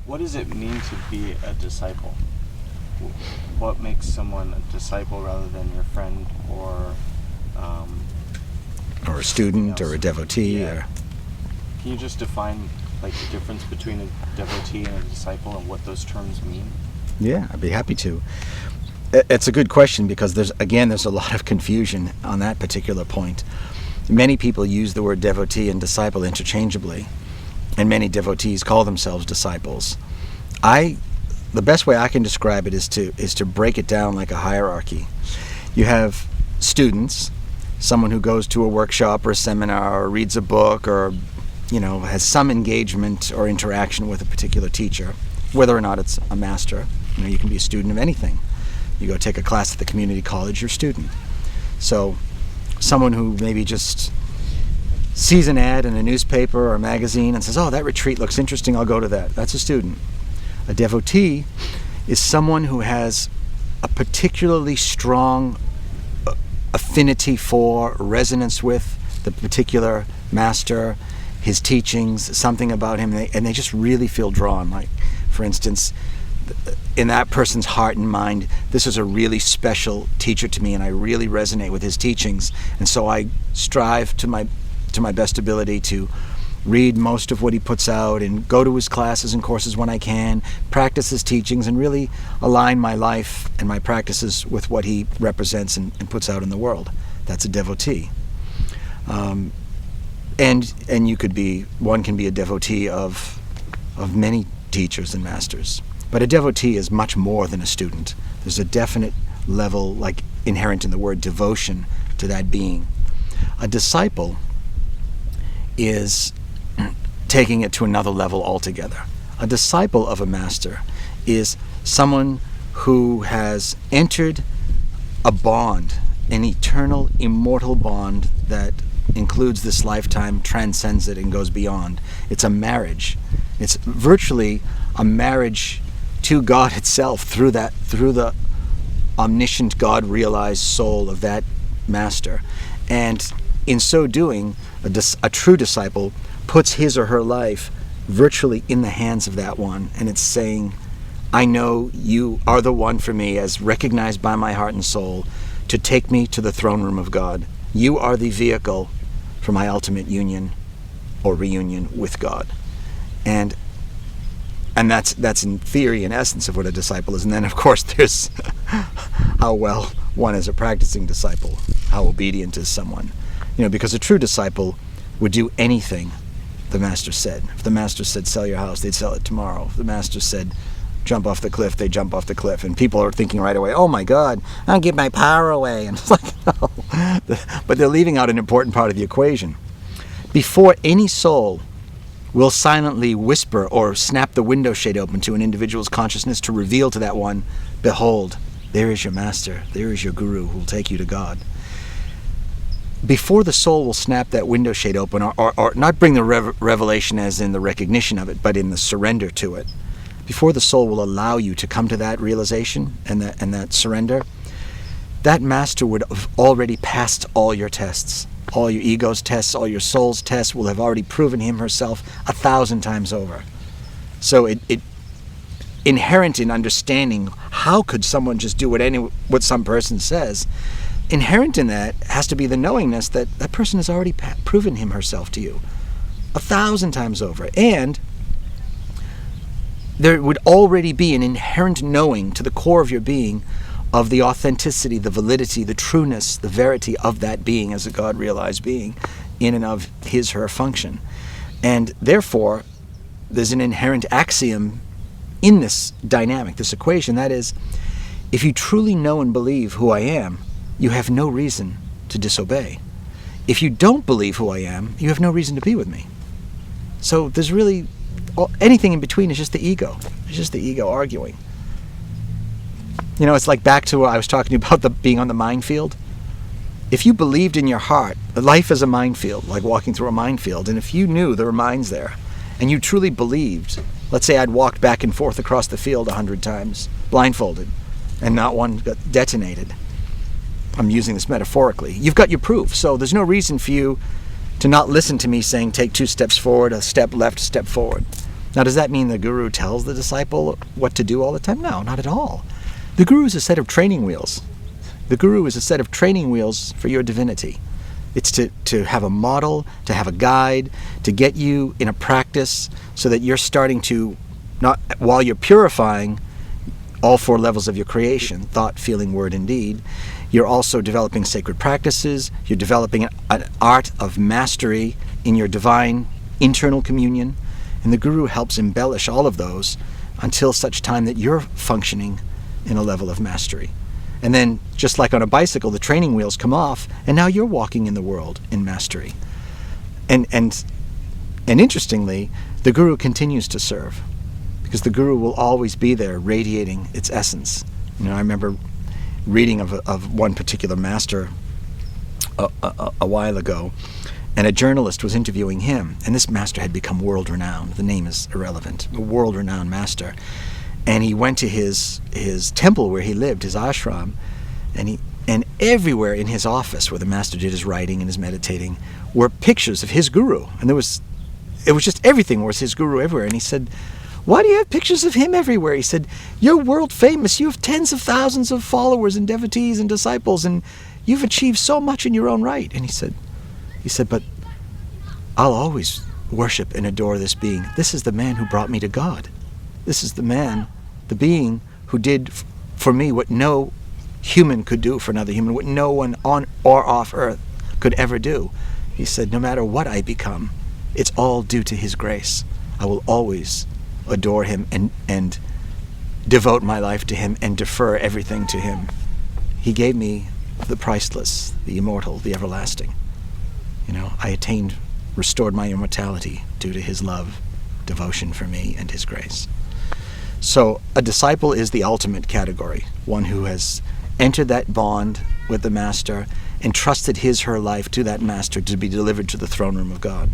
What does it mean to be a disciple? What makes someone a disciple rather than your friend or a student or a devotee? Yeah. Or Can you just define like the difference between a devotee and a disciple and what those terms mean? Yeah, I'd be happy to. It's a good question because there's a lot of confusion on that particular point. Many people use the word devotee and disciple interchangeably, and many devotees call themselves disciples. The best way I can describe it is to break it down like a hierarchy. You have students, someone who goes to a workshop or a seminar or reads a book or has some engagement or interaction with a particular teacher, whether or not it's a master. You can be a student of anything. You go take a class at the community college, you're a student. So someone who maybe just sees an ad in a newspaper or a magazine and says, oh, that retreat looks interesting, I'll go to that. That's a student. A devotee is someone who has a particularly strong affinity for, resonance with the particular master, his teachings, something about him, and they just really feel drawn. Like, for instance, in that person's heart and mind, this is a really special teacher to me and I really resonate with his teachings, and so I strive to my best ability to read most of what he puts out and go to his classes and courses when I can, practice his teachings, and really align my life and my practices with what he represents and puts out in the world. That's a devotee. And one can be a devotee of many teachers and masters. But a devotee is much more than a student. There's a definite level, like inherent in the word, devotion to that being. A disciple is taking it to another level altogether. A disciple of a master is someone who has entered a bond, an eternal, immortal bond that includes this lifetime, transcends it, and goes beyond. It's a marriage. It's virtually a marriage to God itself through the omniscient God-realized soul of that master. And in so doing, a true disciple puts his or her life virtually in the hands of that one, and it's saying, I know you are the one for me, as recognized by my heart and soul, to take me to the throne room of God. You are the vehicle for my ultimate union or reunion with God. And that's in theory, in essence, of what a disciple is. And then, of course, there's how well one is a practicing disciple, how obedient is someone. Because a true disciple would do anything the master said. If the master said, sell your house, they'd sell it tomorrow. If the master said, jump off the cliff, they jump off the cliff. And people are thinking right away, oh my God, I'll give my power away. And it's like, no. But they're leaving out an important part of the equation. Before any soul will silently whisper or snap the window shade open to an individual's consciousness to reveal to that one, behold, there is your master, there is your guru who will take you to God. Before the soul will snap that window shade open, or not bring the revelation as in the recognition of it, but in the surrender to it, before the soul will allow you to come to that realization and that surrender, that master would have already passed all your tests. All your ego's tests, all your soul's tests will have already proven him herself 1,000 times over. So it inherent in understanding how could someone just do what some person says, inherent in that has to be the knowingness that that person has already proven him herself to you 1,000 times over. And there would already be an inherent knowing to the core of your being of the authenticity, the validity, the trueness, the verity of that being as a God-realized being in and of his, her function. And therefore, there's an inherent axiom in this dynamic, this equation, that is, if you truly know and believe who I am, you have no reason to disobey. If you don't believe who I am, you have no reason to be with me. So there's really, anything in between is just the ego. It's just the ego arguing. It's like back to what I was talking about, being on the minefield. If you believed in your heart, life is a minefield, like walking through a minefield, and if you knew there were mines there, and you truly believed, let's say I'd walked back and forth across the field 100 times, blindfolded, and not one got detonated. I'm using this metaphorically. You've got your proof, so there's no reason for you to not listen to me saying take 2 steps forward, a step left, a step forward. Now, does that mean the guru tells the disciple what to do all the time? No, not at all. The guru is a set of training wheels. The guru is a set of training wheels for your divinity. It's to have a model, to have a guide, to get you in a practice so that you're starting to, not while you're purifying all 4 levels of your creation, thought, feeling, word, and deed, you're also developing sacred practices, you're developing an art of mastery in your divine internal communion, and the guru helps embellish all of those until such time that you're functioning in a level of mastery. And then, just like on a bicycle, the training wheels come off, and now you're walking in the world in mastery. And interestingly, the guru continues to serve, because the guru will always be there radiating its essence. I remember reading of one particular master a while ago, and a journalist was interviewing him, and this master had become world-renowned. The name is irrelevant. A world-renowned master. And he went to his temple where he lived, his ashram, and everywhere in his office where the master did his writing and his meditating were pictures of his guru. And it was just everything was his guru everywhere. And he said, "Why do you have pictures of him everywhere?" He said, "You're world famous. You have tens of thousands of followers and devotees and disciples, and you've achieved so much in your own right." And he said, "But I'll always worship and adore this being. This is the man who brought me to God. This is the man, the being who did for me what no human could do for another human, what no one on or off earth could ever do." He said, "No matter what I become, it's all due to his grace. I will always adore him and devote my life to him and defer everything to him. He gave me the priceless, the immortal, the everlasting. I restored my immortality due to his love, devotion for me, and his grace." So a disciple is the ultimate category, one who has entered that bond with the master and trusted his/her life to that master to be delivered to the throne room of God.